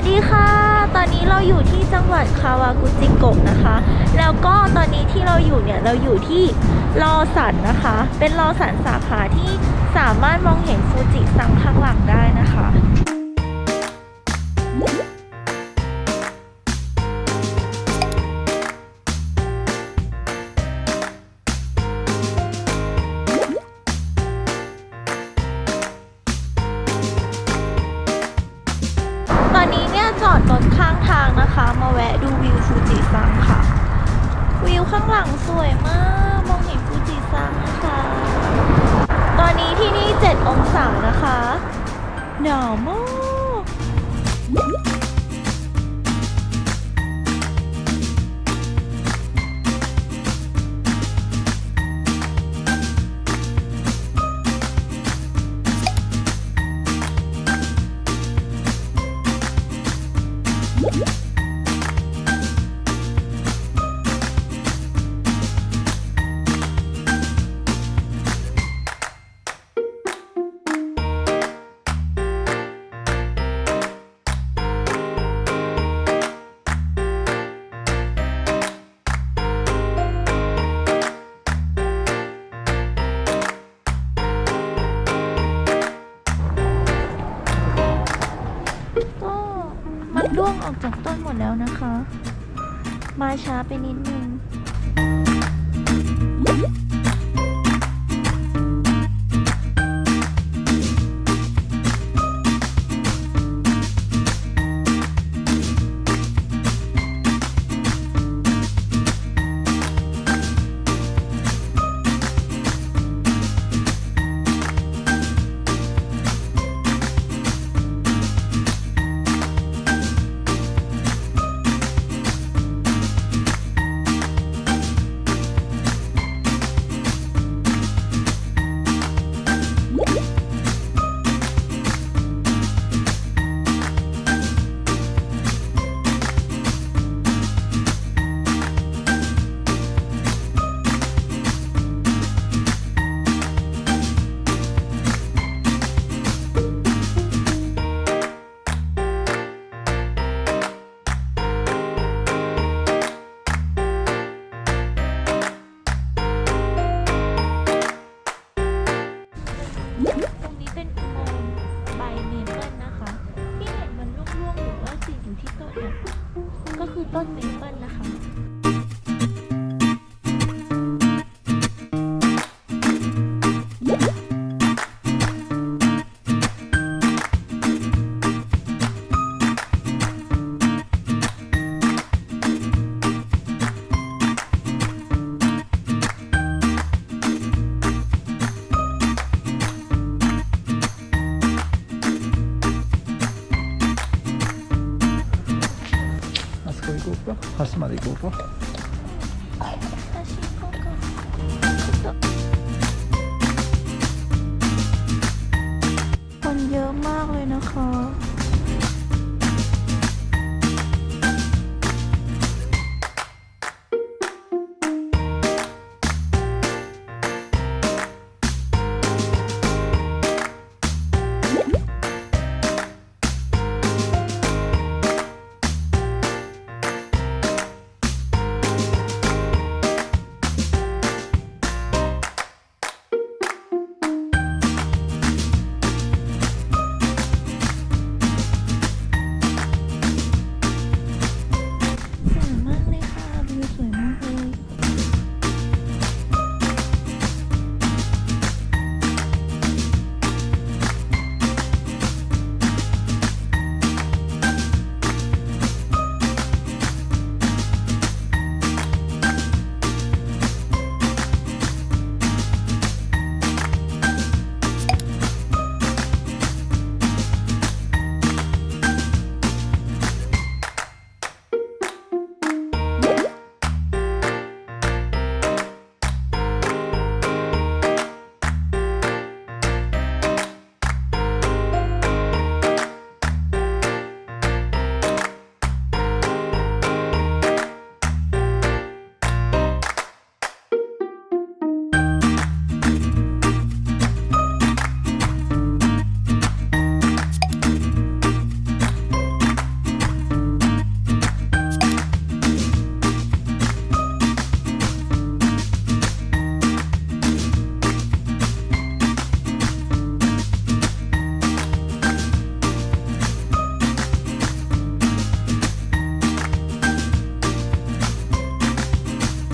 ดีค่ะตอนนี้เราอยู่ที่จังหวัดคาวากุจิโกะนะคะแล้วก็ตอนนี้ที่เราอยู่เนี่ยเราอยู่ที่ลอสันนะคะเป็นลอสันสาขาที่สามารถมองเห็นฟูจิซังข้างหลังได้นะคะตอนนี้เนี่ยจอดรถข้างทางนะคะมาแวะดูวิวฟูจิซังค่ะวิวข้างหลังสวยมากมองเห็นฟูจิซังค่ะตอนนี้ที่นี่7 องศานะคะหนาวมากมันร่วงออกจากต้นหมดแล้วนะคะ มาช้าไปนิดนึงตรงนี้เป็นอุโมงค์ใบเมเปิลนะคะที่เห็นมันร่วงๆหรือว่าติดอยู่ที่ต้นเนี่ยก็คือต้นเมเปิลนะคะ橋まで行こうか。